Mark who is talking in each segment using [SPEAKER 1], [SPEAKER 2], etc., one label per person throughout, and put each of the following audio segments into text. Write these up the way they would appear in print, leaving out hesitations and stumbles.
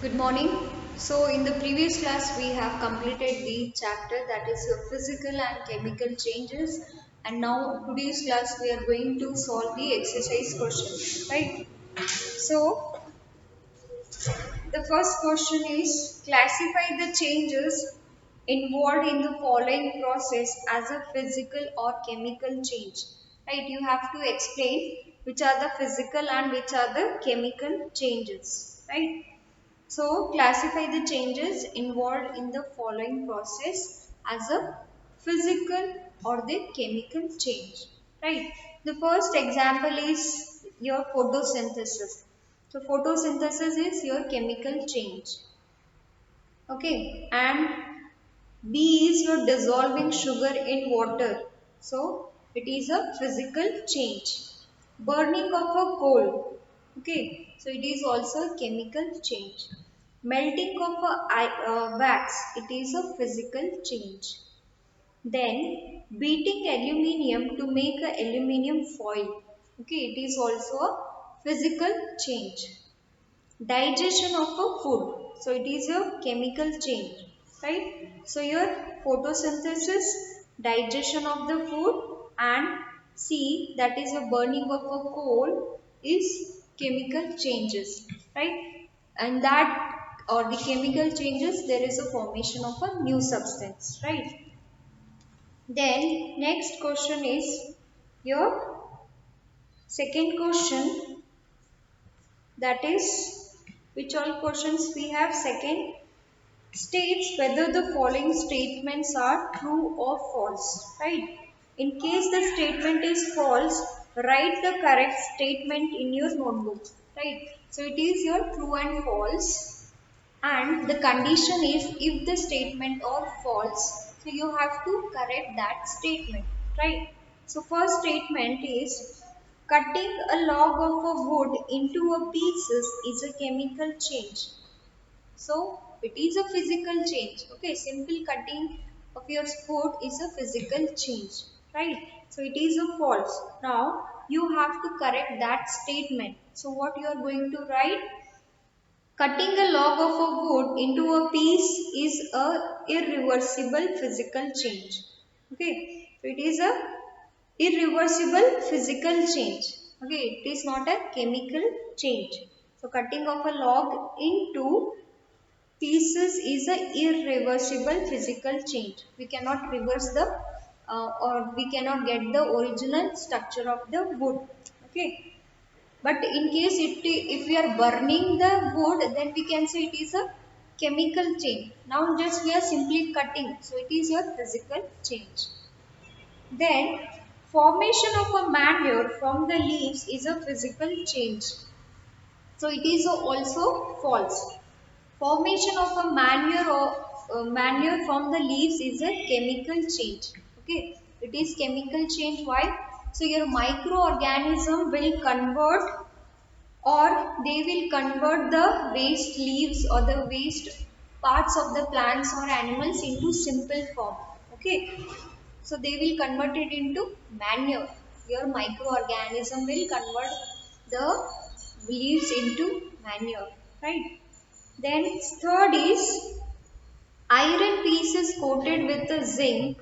[SPEAKER 1] Good morning. So in the previous class we have completed the chapter that is physical and chemical changes, and now today's class we are going to solve the exercise questions, right? So the first question is classify the changes involved in the following process as a physical or chemical change, right? You have to explain which are the physical and which are the chemical changes, right? So classify the changes involved in the following process as a physical or the chemical change, right? The first example is your photosynthesis. So photosynthesis is your chemical change, okay? And B is your dissolving sugar in water. So it is a physical change. Burning of a coal. Okay. So it is also a chemical change. Melting of a wax. It is a physical change. Then beating aluminium to make a aluminium foil. Okay. It is also a physical change. Digestion of a food. So it is a chemical change, right? So your photosynthesis, digestion of the food, and C, that is a burning of a coal, is chemical changes, right? And that or the chemical changes, there is a formation of a new substance, right? Then next question is your second question, that is which all questions we have. Second states whether the following statements are true or false, right? In case the statement is false, write the correct statement in your notebook, right? So it is your true and false, and the condition is if the statement or false, so you have to correct that statement, right? So first statement is cutting a log of a wood into a pieces is a chemical change. So it is a physical change. Okay, simple cutting of your food is a physical change, right? So it is a false. Now you have to correct that statement. So what you are going to write? Cutting a log of a wood into a piece is a irreversible physical change. Okay, so it is a irreversible physical change. Okay, it is not a chemical change. So cutting of a log into pieces is a irreversible physical change. We cannot reverse the or we cannot get the original structure of the wood. Okay. But in case if we are burning the wood, then we can say it is a chemical change. Now just we are simply cutting. So it is your physical change. Then formation of a manure from the leaves is a physical change. So it is also false. Formation of a manure or manure from the leaves is a chemical change. Okay, it is chemical change. Why? So your microorganism will convert, or they will convert the waste leaves or the waste parts of the plants or animals into simple form. Okay, so they will convert it into manure. Your microorganism will convert the leaves into manure, right? Then third is iron pieces coated with the zinc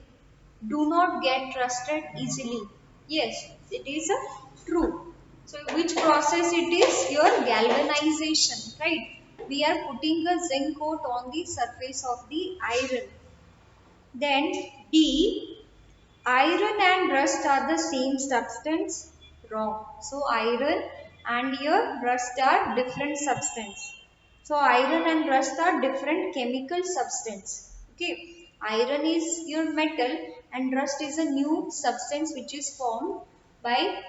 [SPEAKER 1] do not get rusted easily. Yes, it is a true. So which process it is? Your galvanization, right? We are putting a zinc coat on the surface of the iron. Then D, iron and rust are the same substance. Wrong. So iron and your rust are different substance. So iron and rust are different chemical substance. Okay. Iron is your metal and rust is a new substance which is formed by,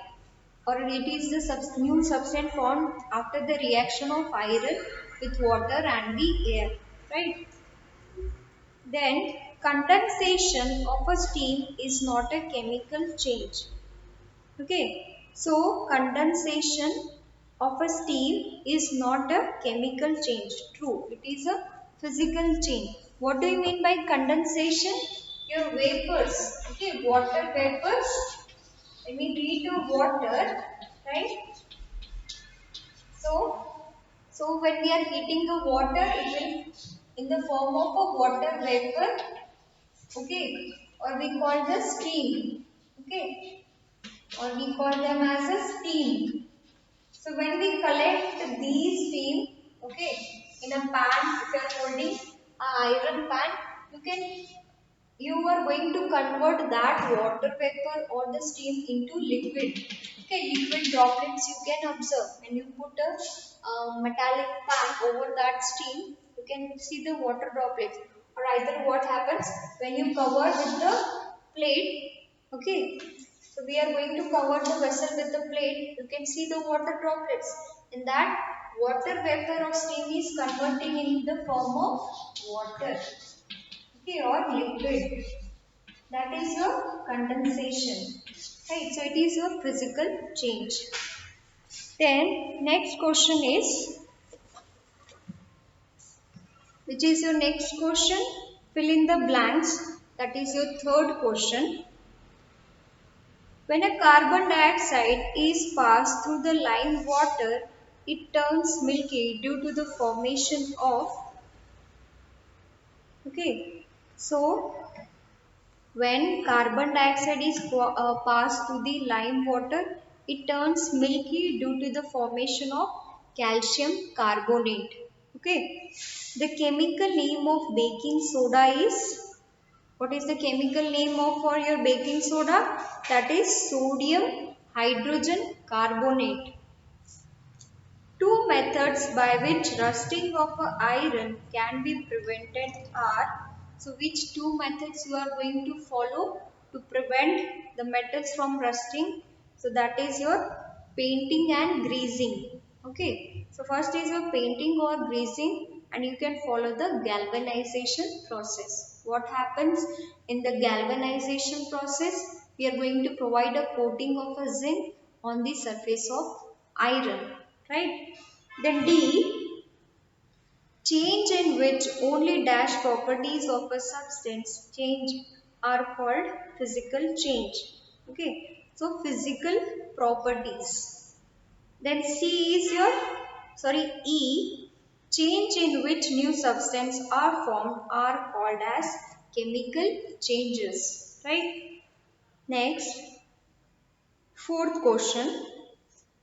[SPEAKER 1] or it is the new substance formed after the reaction of iron with water and the air. Right. Then condensation of a steam is not a chemical change. Okay. So condensation of a steam is not a chemical change. True. It is a physical change. What do you mean by condensation? Your vapors. Okay. Water vapors. When we read to water, right? So So when we are heating the water, it will in the form of a water vapor, okay, or we call the steam, okay, or we call them as a steam. So when we collect these steam, okay, in a pan, if you are holding a iron pan, you are going to convert that water vapor or the steam into liquid. Okay, liquid droplets you can observe. When you put a metallic pan over that steam, you can see the water droplets. Or either what happens when you cover with the plate. Okay, so we are going to cover the vessel with the plate. You can see the water droplets. In that, water vapor or steam is converting in the form of water. Okay, or liquid. That is your condensation. Right, so it is your physical change. Then next question is, which is your next question? Fill in the blanks. That is your third question. When a carbon dioxide is passed through the lime water, it turns milky due to the formation of, okay, so when carbon dioxide is passed through the lime water, it turns milky due to the formation of calcium carbonate. Okay. The chemical name of baking soda is, what is the chemical name of for your baking soda? That is sodium hydrogen carbonate. Two methods by which rusting of iron can be prevented are, so which two methods you are going to follow to prevent the metals from rusting? So that is your painting and greasing. Okay. So first is your painting or greasing, and you can follow the galvanization process. What happens in the galvanization process? We are going to provide a coating of a zinc on the surface of iron, right? Then D, change in which only dash properties of a substance change are called physical change. Okay, so physical properties. Then C is your, E, change in which new substance are formed are called as chemical changes, right? Next, fourth question.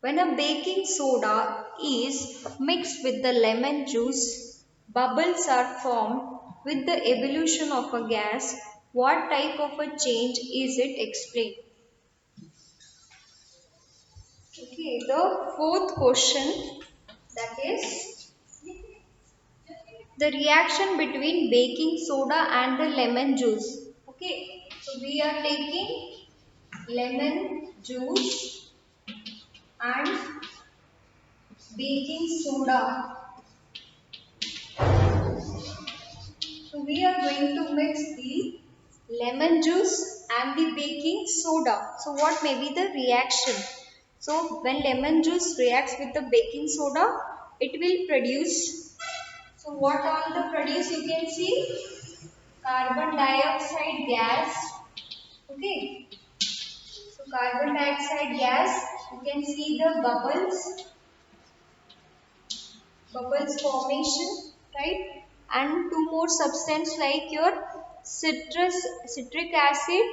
[SPEAKER 1] When a baking soda is mixed with the lemon juice, bubbles are formed with the evolution of a gas. What type of a change is it? Explain. Okay, the fourth question, that is the reaction between baking soda and the lemon juice. Okay, so we are taking lemon juice and baking soda. So we are going to mix the lemon juice and the baking soda. So what may be the reaction? So when lemon juice reacts with the baking soda, it will produce. So what all the produce you can see? Carbon dioxide gas. Okay. So carbon dioxide gas, you can see the bubbles formation, right? And two more substance like your citric acid.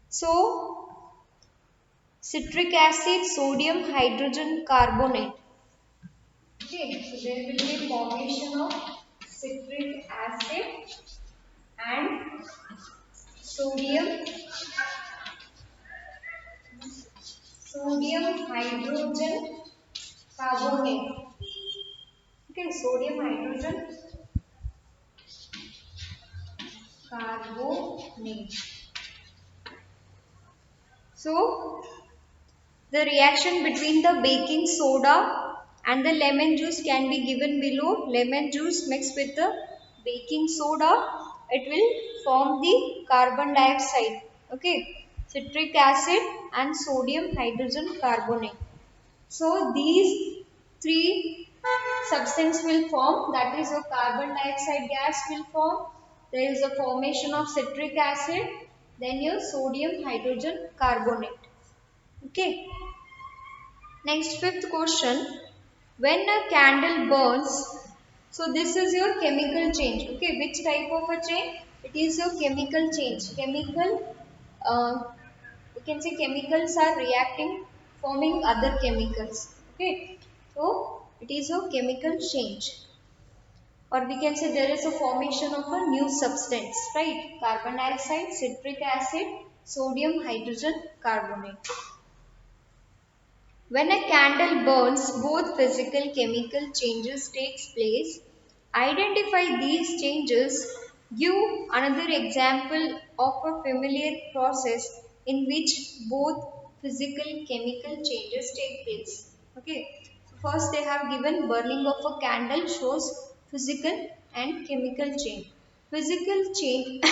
[SPEAKER 1] So citric acid, sodium hydrogen carbonate. Okay, so there will be formation of citric acid and sodium hydrogen carbonate. Okay, sodium hydrogen carbonate. So the reaction between the baking soda and the lemon juice can be given below. Lemon juice mixed with the baking soda, it will form the carbon dioxide, okay, citric acid and sodium hydrogen carbonate. So these three substance will form, that is your carbon dioxide gas will form. There is a formation of citric acid, then your sodium hydrogen carbonate. Okay. Next, fifth question. When a candle burns, so this is your chemical change. Okay, which type of a change? It is your chemical change. Chemical, uh, you can say chemicals are reacting, forming other chemicals. Okay, so it is a chemical change, or we can say there is a formation of a new substance, right? Carbon dioxide, citric acid, sodium hydrogen carbonate. When a candle burns, both physical chemical changes takes place. Identify these changes. Give another example of a familiar process in which both physical chemical changes take place. Okay. So first they have given burning of a candle shows physical and chemical change. Physical change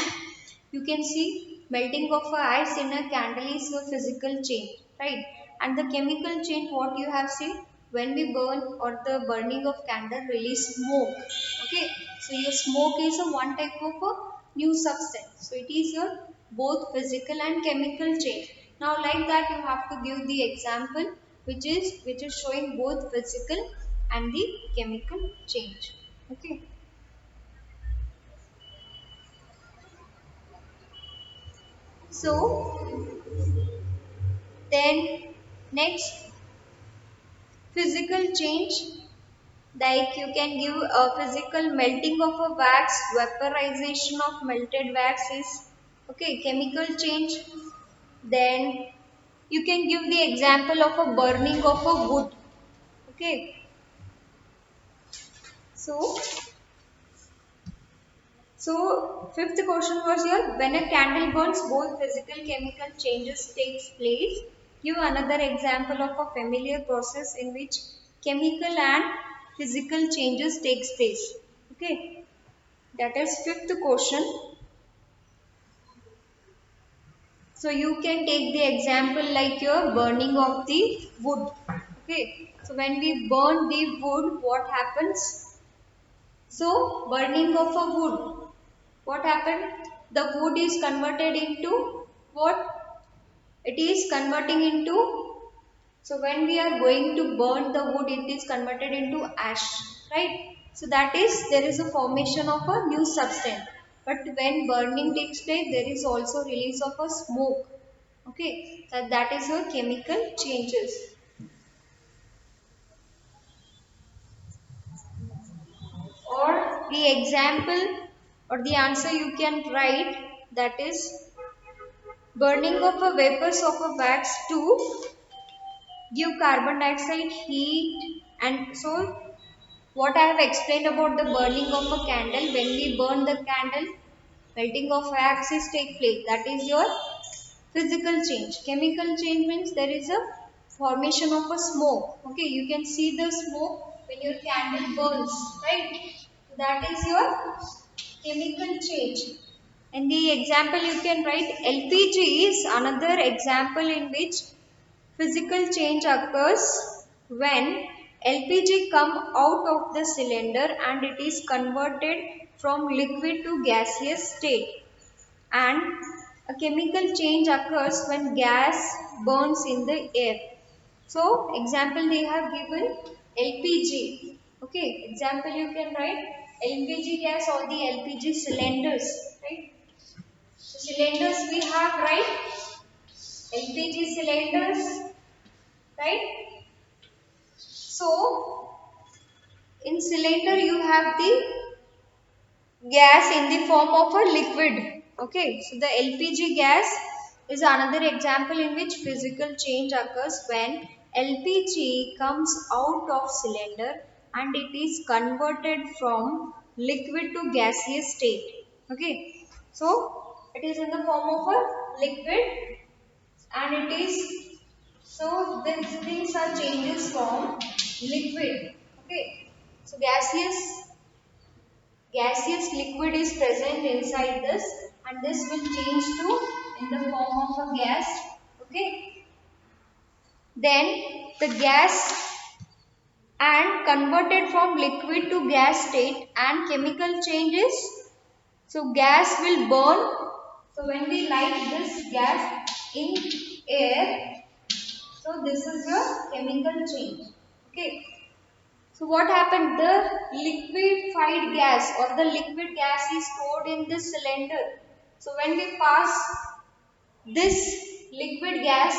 [SPEAKER 1] you can see melting of a ice in a candle is a physical change, right? And the chemical change what you have seen when we burn or the burning of candle release smoke. Okay, so your smoke is a one type of a new substance. So it is your both physical and chemical change. Now like that you have to give the example which is showing both physical and the chemical change. Okay. So then next physical change, like you can give a physical melting of a wax, vaporization of melted wax is okay, chemical change. Then you can give the example of a burning of a wood. Okay, so fifth question was here, when a candle burns, both physical chemical changes takes place. Give another example of a familiar process in which chemical and physical changes takes place. Okay, that is fifth question. So you can take the example like your burning of the wood. Okay, so when we burn the wood, what happens? So burning of a wood, what happened? The wood is converted into what? It is converting into, so when we are going to burn the wood, it is converted into ash, right? So that is, there is a formation of a new substance. But when burning takes place, there is also release of a smoke. Okay, so that is your chemical changes. Or the example or the answer you can write, that is burning of a vapors of a wax to give carbon dioxide heat. And so what I have explained about the burning of a candle, when we burn the candle, melting of waxes take place, that is your physical change. Chemical change means there is a formation of a smoke. Okay, you can see the smoke when your candle burns, right? That is your chemical change. And the example you can write, LPG is another example in which physical change occurs when LPG come out of the cylinder and it is converted from liquid to gaseous state. And a chemical change occurs when gas burns in the air. So example they have given LPG. Okay, example you can write LPG gas or the LPG cylinders, right? So cylinders we have, right? LPG cylinders, right? So in cylinder you have the gas in the form of a liquid. Okay, so the LPG gas is another example in which physical change occurs when LPG comes out of cylinder and it is converted from liquid to gaseous state. Okay, so it is in the form of a liquid and it is, so these things are changes from liquid. Okay, so gaseous liquid is present inside this and this will change to in the form of a gas. Okay, then the gas and converted from liquid to gas state and chemical changes. So gas will burn. So when we light this gas in air, So this is your chemical change. Okay. So what happened? The liquefied gas or the liquid gas is stored in this cylinder. So when we pass this liquid gas,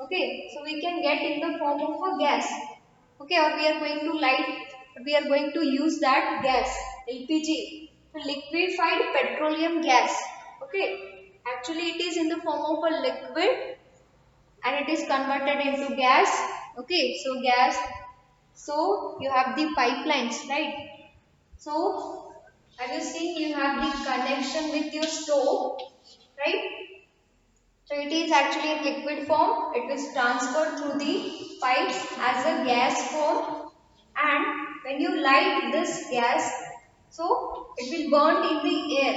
[SPEAKER 1] okay, so we can get in the form of a gas, okay, or we are going to we are going to use that gas, LPG, so liquefied petroleum gas, okay, actually it is in the form of a liquid and it is converted into gas, okay, so gas, so you have the pipelines, right, so as you see you have the connection with your stove, right. So it is actually in liquid form. It is transferred through the pipes as a gas form, and when you light this gas, so it will burn in the air,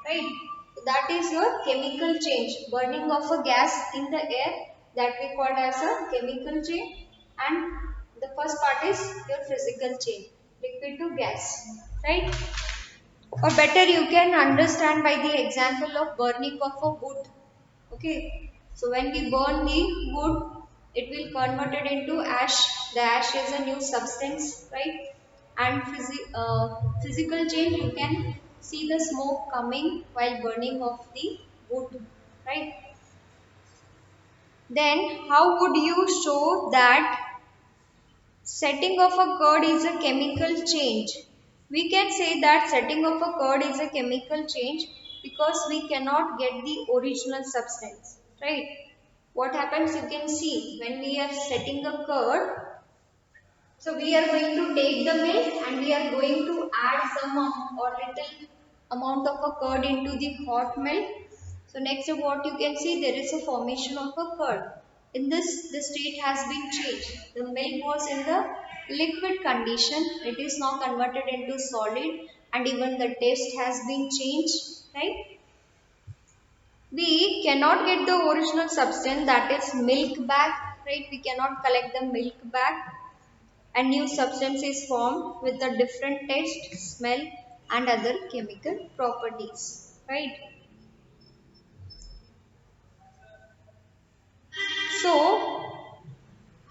[SPEAKER 1] right? So that is your chemical change, burning of a gas in the air, that we call as a chemical change, and the first part is your physical change, liquid to gas, right? Or better you can understand by the example of burning of a wood. Okay, so when we burn the wood, it will convert it into ash. The ash is a new substance, right? And physical change, you can see the smoke coming while burning of the wood, right? Then, how would you show that setting of a curd is a chemical change? We can say that setting of a curd is a chemical change because we cannot get the original substance, right? What happens, you can see when we are setting a curd, so we are going to take the milk and we are going to add some or little amount of a curd into the hot milk. So next what you can see, there is a formation of a curd. In this, the state has been changed. The milk was in the liquid condition. It is now converted into solid and even the taste has been changed, right? We cannot get the original substance, that is milk back, right? We cannot collect the milk back. A new substance is formed with a different taste, smell and other chemical properties, right? So,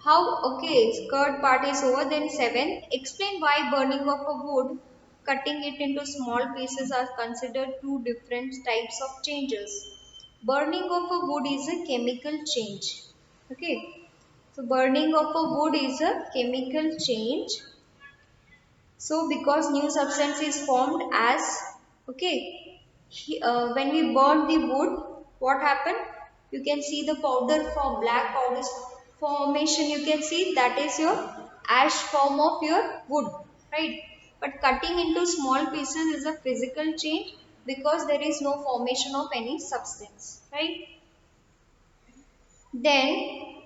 [SPEAKER 1] okay, curd part is over. Then 7, explain why burning of a wood, cutting it into small pieces are considered two different types of changes. Burning of a wood is a chemical change. Okay, so burning of a wood is a chemical change. So because new substance is formed as, okay, when we burn the wood, what happened? You can see the powder form, black powder formation, you can see that is your ash form of your wood, right? But cutting into small pieces is a physical change because there is no formation of any substance, right? Then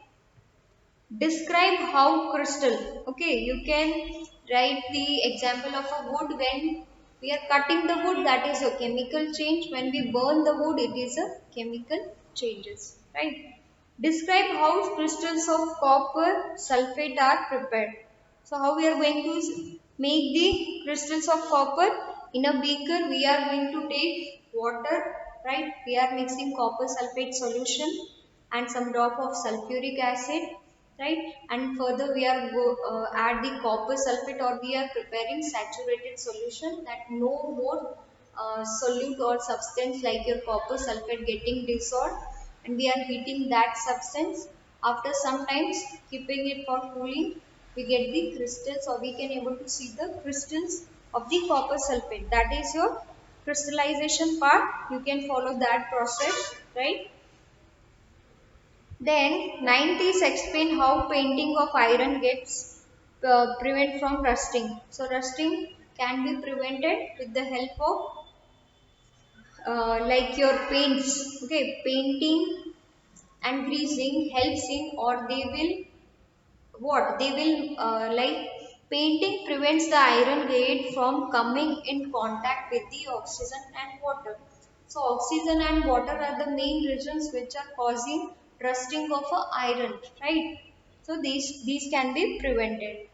[SPEAKER 1] describe how crystal. Okay, you can write the example of a wood. When we are cutting the wood, that is a chemical change. When we burn the wood, it is a chemical changes. Right? Describe how crystals of copper sulfate are prepared. So how we are going to make the crystals of copper? In a beaker, we are going to take water. Right? We are mixing copper sulfate solution and some drop of sulfuric acid, right, and further we are add the copper sulfate or we are preparing saturated solution, that no more solute or substance like your copper sulfate getting dissolved, and we are heating that substance. After some times keeping it for cooling, we get the crystals or we can able to see the crystals of the copper sulfate. That is your crystallization part. You can follow that process, right? Then 9th is explain how painting of iron gets prevent from rusting. So rusting can be prevented with the help of like your paints. Okay, painting and greasing helps in, or they will what? They will like painting prevents the iron grade from coming in contact with the oxygen and water. So oxygen and water are the main reasons which are causing rusting of a iron, right? So these can be prevented.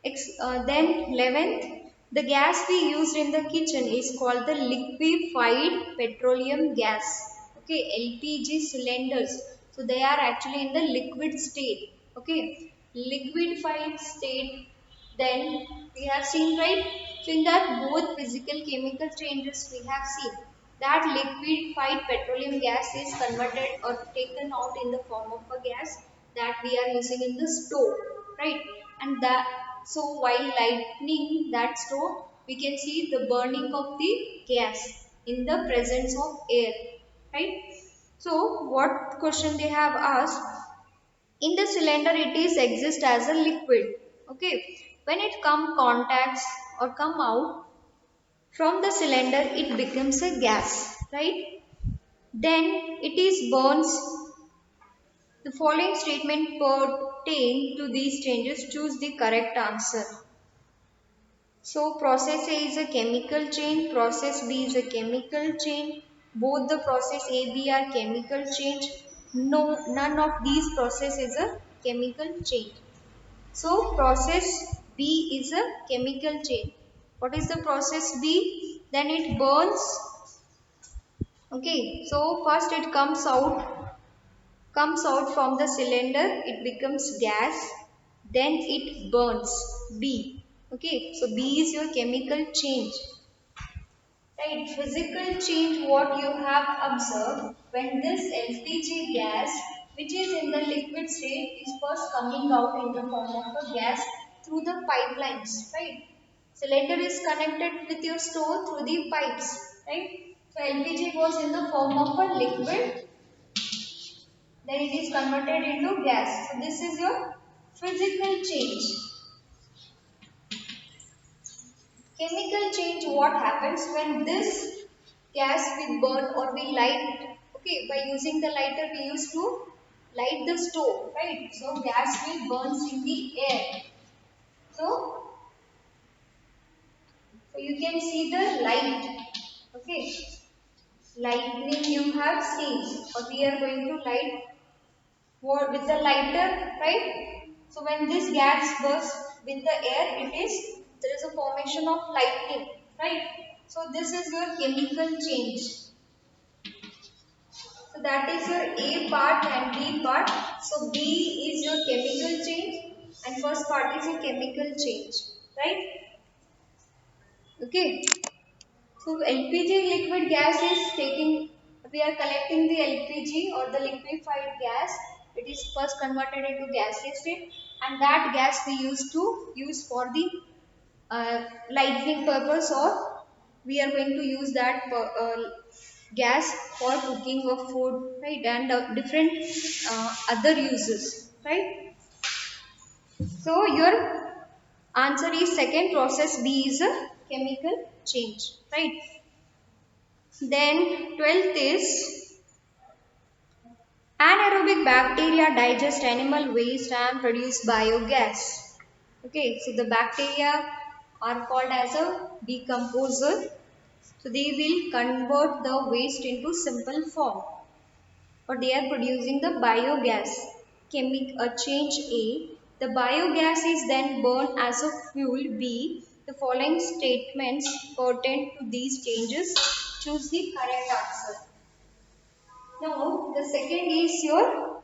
[SPEAKER 1] Then 11th, the gas we used in the kitchen is called the liquefied petroleum gas. Okay, LPG cylinders. So they are actually in the liquid state. Okay, liquefied state. Then we have seen, right? So in that both physical chemical changes we have seen that liquefied petroleum gas is converted or taken out in the form of a gas that we are using in the stove, right? And that, so while lighting that stove, we can see the burning of the gas in the presence of air, right? So what question they have asked, in the cylinder it is exist as a liquid. Okay, when it come contacts or come out from the cylinder, it becomes a gas, right? Then it is burns. The following statement pertain to these changes. Choose the correct answer. So process A is a chemical change, process B is a chemical change. Both the process A, B are chemical change. No, none of these process is a chemical change. So process B is a chemical change. What is the process B? Then it burns. Okay, so first it comes out from the cylinder, it becomes gas, then it burns. B. Okay, so B is your chemical change. Right, physical change what you have observed when this LPG gas which is in the liquid state is first coming out in the form of a gas through the pipelines, right? Cylinder is connected with your stove through the pipes, right? So LPG was in the form of a liquid, then it is converted into gas. So this is your physical change. Chemical change, what happens when this gas we burn or we light, okay, by using the lighter we used to light the stove, right? So gas will burns in the air. So, so you can see the light, okay, lightning you have seen, or we are going to light with the lighter, right? So when this gas bursts with the air, there is a formation of lightning, right? So this is your chemical change. So that is your A part and B part. So B is your chemical change and first part is your chemical change, right? Okay. So LPG liquid gas is taking, we are collecting the LPG or the liquefied gas. It is first converted into gaseous state, and that gas we used to use for the lighting purpose, or we are going to use that gas for cooking of food, right, and different other uses, right? So your answer is second, process B is a chemical change, right? Then 12th is anaerobic bacteria digest animal waste and produce biogas. Okay, so the bacteria are called as a decomposer. So they will convert the waste into simple form, or they are producing the biogas. Change A. The biogas is then burned as a fuel. B. The following statements pertain to these changes. Choose the correct answer. Now, the second is your,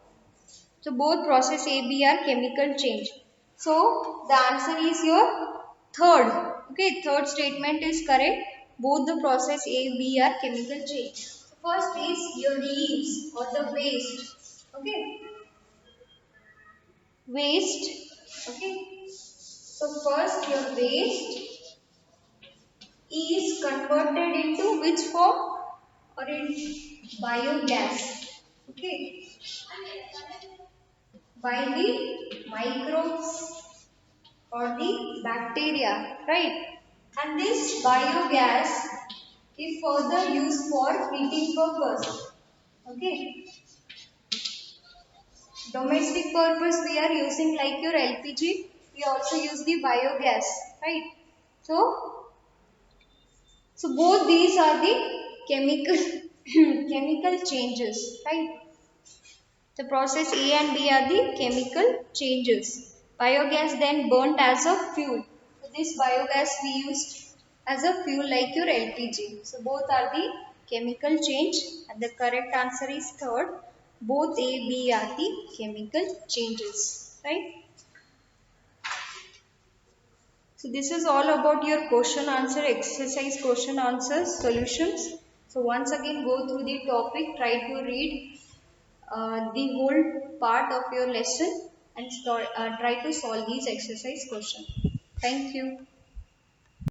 [SPEAKER 1] so both process A, B are chemical change. So, the answer is your third. Okay, third statement is correct. Both the process A, B are chemical change. So, first is your leaves or the waste. Okay, waste. Okay, so first your waste is converted into which form? Or in biogas. Okay, by the microbes or the bacteria, right? And this biogas is further used for heating purpose. Okay, domestic purpose we are using like your LPG. We also use the biogas, right? So, so both these are the chemical chemical changes, right? The process A and B are the chemical changes. Biogas then burnt as a fuel. So this biogas we used as a fuel like your LPG. So both are the chemical change and the correct answer is third. Both A, B are the chemical changes, right? So this is all about your question answer exercise, question answers, solutions. So once again go through the topic, try to read the whole part of your lesson and try to solve these exercise questions. Thank you.